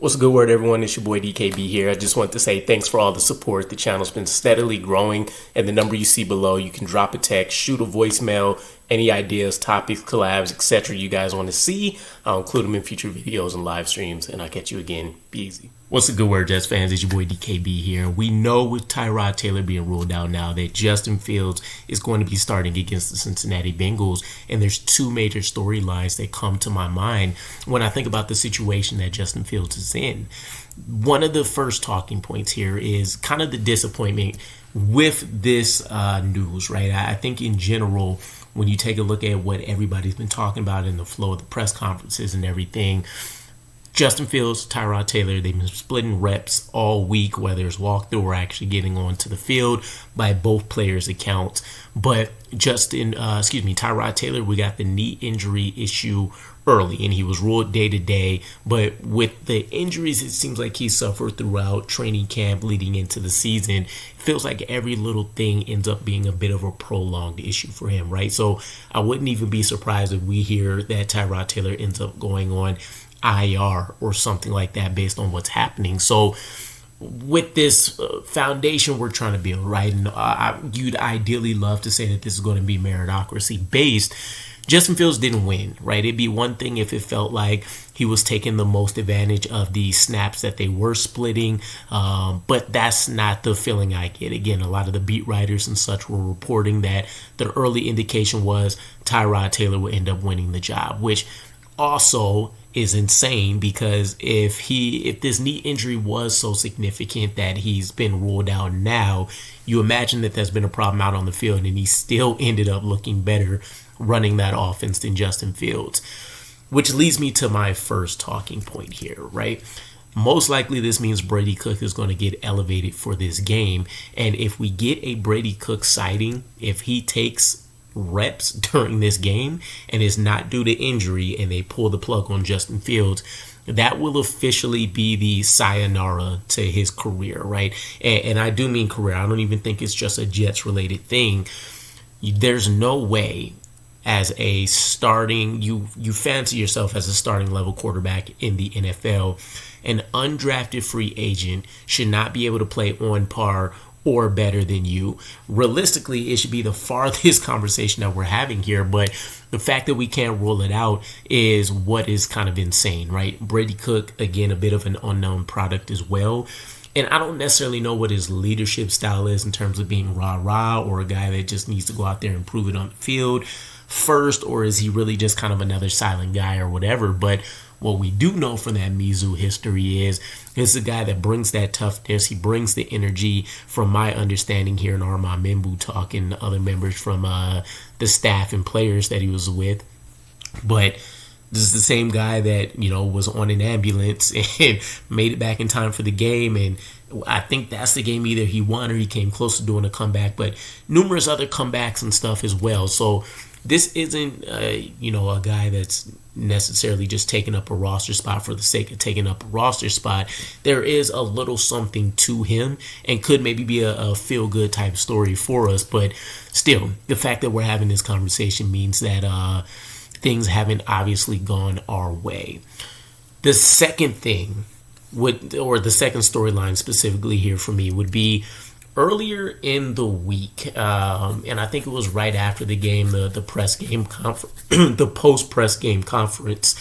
What's a good word, everyone? It's your boy DKB here. I just want to say thanks for all the support. The channel's been steadily growing, and the number you see below, you can drop a text, shoot a voicemail, any ideas, topics, collabs, etc. you guys want to see. I'll include them in future videos and live streams, and I'll catch you again. Be easy. What's a good word, Jets fans? It's your boy DKB here. We know with Tyrod Taylor being ruled out now that Justin Fields is going to be starting against the Cincinnati Bengals, and there's two major storylines that come to my mind when I think about the situation that Justin Fields is in. One of the first talking points here is kind of the disappointment with this news, right? I think in general, when you take a look at what everybody's been talking about in the flow of the press conferences and everything, Justin Fields, Tyrod Taylor, they've been splitting reps all week, whether it's walkthrough or actually getting onto the field by both players' accounts. But Tyrod Taylor, we got the knee injury issue early, and he was ruled day to day. But with the injuries, it seems like he suffered throughout training camp leading into the season. It feels like every little thing ends up being a bit of a prolonged issue for him, right? So I wouldn't even be surprised if we hear that Tyrod Taylor ends up going on IR or something like that based on what's happening. So with this foundation we're trying to build, right, and you'd ideally love to say that this is going to be meritocracy based. Justin Fields didn't win, right? It'd be one thing if it felt like he was taking the most advantage of the snaps that they were splitting, but that's not the feeling I get. Again, a lot of the beat writers and such were reporting that the early indication was Tyrod Taylor would end up winning the job, which also is insane, because if this knee injury was so significant that he's been ruled out now, you imagine that there's been a problem out on the field, and he still ended up looking better running that offense than Justin Fields. Which leads me to my first talking point here, right? Most likely this means Brady Cook is going to get elevated for this game, and if we get a Brady Cook sighting, if he takes reps during this game and is not due to injury and they pull the plug on Justin Fields, that will officially be the sayonara to his career, right? And I do mean career. I don't even think it's just a Jets related thing. There's no way as a starting, you fancy yourself as a starting level quarterback in the NFL, an undrafted free agent should not be able to play on par or better than you. Realistically, it should be the farthest conversation that we're having here, but the fact that we can't rule it out is what is kind of insane, right? Brady Cook, again, a bit of an unknown product as well. And I don't necessarily know what his leadership style is in terms of being rah-rah or a guy that just needs to go out there and prove it on the field first, or is he really just kind of another silent guy or whatever. But what we do know from that Mizzou history is he's a guy that brings that toughness. He brings the energy, from my understanding here in Armand Membu talk and other members from the staff and players that he was with. But this is the same guy that, was on an ambulance and made it back in time for the game. And I think that's the game either he won or he came close to doing a comeback, but numerous other comebacks and stuff as well. So this isn't, a guy that's necessarily just taking up a roster spot for the sake of taking up a roster spot. There is a little something to him and could maybe be a feel-good type story for us. But still, the fact that we're having this conversation means that things haven't obviously gone our way. The second thing the second storyline specifically here for me would be earlier in the week, and I think it was right after the game, the press game the post-press game conference,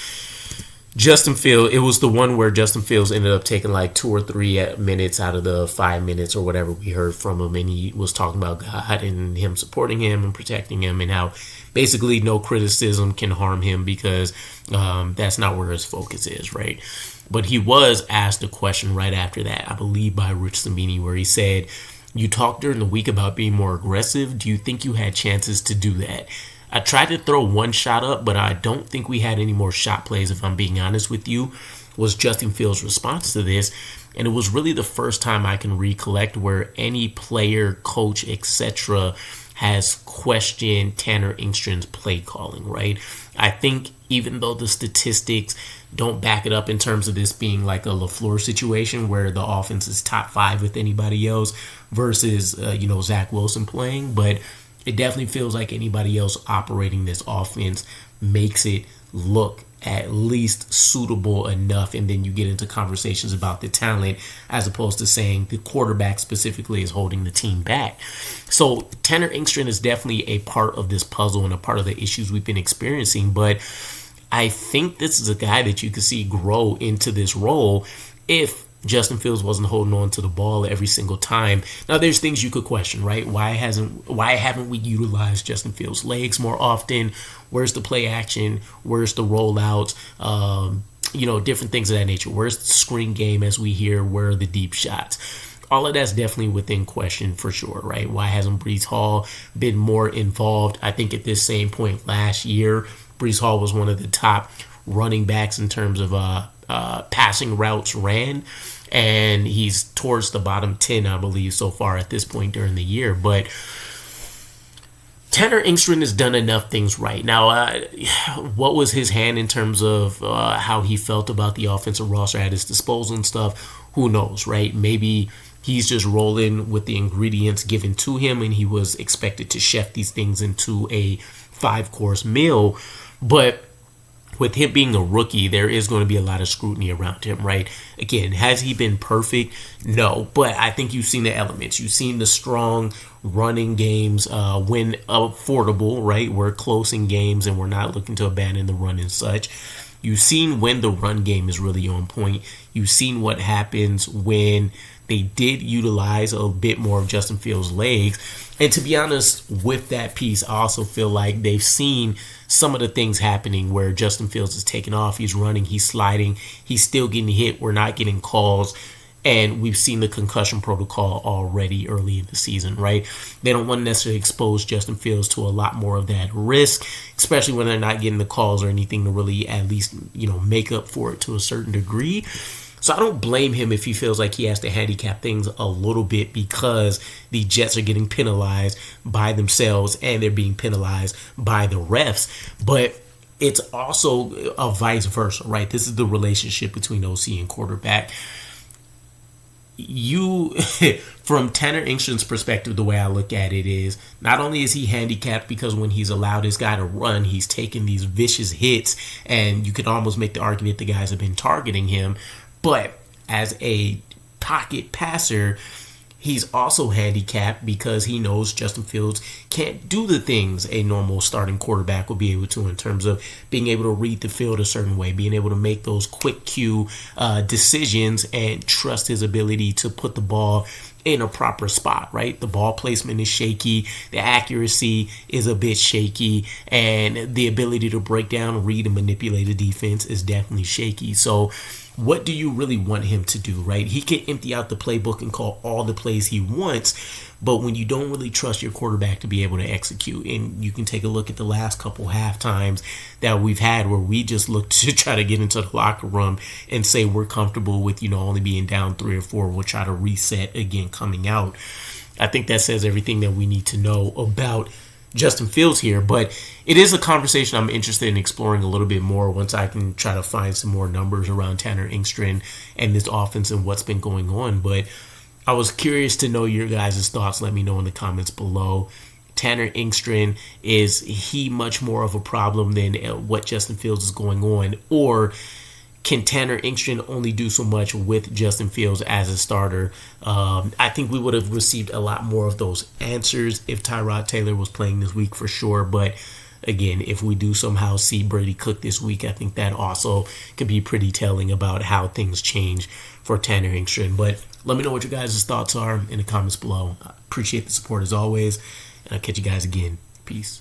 Justin Fields, it was the one where Justin Fields ended up taking like 2 or 3 minutes out of the 5 minutes or whatever we heard from him, and he was talking about God and him supporting him and protecting him and how basically no criticism can harm him because that's not where his focus is, right? But he was asked a question right after that, I believe by Rich Cimini, where he said, "You talked during the week about being more aggressive. Do you think you had chances to do that?" I tried to throw one shot up, but I don't think we had any more shot plays, if I'm being honest with you, was Justin Fields' response to this. And it was really the first time I can recollect where any player, coach, etc. has questioned Tanner Engstrand's play calling, right? I think even though the statistics don't back it up in terms of this being like a LaFleur situation where the offense is top 5 with anybody else versus, Zach Wilson playing, but it definitely feels like anybody else operating this offense makes it look at least suitable enough, and then you get into conversations about the talent as opposed to saying the quarterback specifically is holding the team back. So Tanner Engstrand is definitely a part of this puzzle and a part of the issues we've been experiencing, but I think this is a guy that you could see grow into this role if Justin Fields wasn't holding on to the ball every single time. Now, there's things you could question, right? Why haven't we utilized Justin Fields' legs more often? Where's the play action? Where's the rollouts? Different things of that nature. Where's the screen game as we hear? Where are the deep shots? All of that's definitely within question for sure, right? Why hasn't Breece Hall been more involved? I think at this same point last year, Breece Hall was one of the top running backs in terms of passing routes ran, and he's towards the bottom 10, I believe, so far at this point during the year. But Tanner Engstrand has done enough things right. Now, what was his hand in terms of how he felt about the offensive roster at his disposal and stuff? Who knows, right? Maybe he's just rolling with the ingredients given to him, and he was expected to chef these things into a 5-course meal. But with him being a rookie, there is going to be a lot of scrutiny around him, right? Again, has he been perfect? No, but I think you've seen the elements. You've seen the strong running games when affordable, right? We're close in games and we're not looking to abandon the run and such. You've seen when the run game is really on point. You've seen what happens when they did utilize a bit more of Justin Fields' legs. And to be honest, with that piece, I also feel like they've seen some of the things happening where Justin Fields is taking off, he's running, he's sliding, he's still getting hit, we're not getting calls. And we've seen the concussion protocol already early in the season, right? They don't want to necessarily expose Justin Fields to a lot more of that risk, especially when they're not getting the calls or anything to really at least, make up for it to a certain degree. So I don't blame him if he feels like he has to handicap things a little bit because the Jets are getting penalized by themselves and they're being penalized by the refs. But it's also a vice versa, right? This is the relationship between OC and quarterback. From Tanner Engstrand's perspective, the way I look at it is not only is he handicapped because when he's allowed his guy to run, he's taking these vicious hits, and you could almost make the argument the guys have been targeting him. But as a pocket passer, he's also handicapped because he knows Justin Fields can't do the things a normal starting quarterback will be able to in terms of being able to read the field a certain way, being able to make those quick cue decisions and trust his ability to put the ball in a proper spot, right? The ball placement is shaky, the accuracy is a bit shaky, and the ability to break down, read, and manipulate a defense is definitely shaky. So what do you really want him to do, right? He can empty out the playbook and call all the plays he wants, but when you don't really trust your quarterback to be able to execute, and you can take a look at the last couple half times that we've had where we just look to try to get into the locker room and say we're comfortable with, only being down 3 or 4. We'll try to reset again coming out. I think that says everything that we need to know about Justin Fields here, but it is a conversation I'm interested in exploring a little bit more once I can try to find some more numbers around Tanner Engstrand and this offense and what's been going on. But I was curious to know your guys' thoughts. Let me know in the comments below. Tanner Engstrand, is he much more of a problem than what Justin Fields is going on? Or can Tanner Engstrand only do so much with Justin Fields as a starter? I think we would have received a lot more of those answers if Tyrod Taylor was playing this week for sure. But again, if we do somehow see Brady Cook this week, I think that also could be pretty telling about how things change for Tanner Engstrand. But let me know what your guys' thoughts are in the comments below. I appreciate the support as always, and I'll catch you guys again. Peace.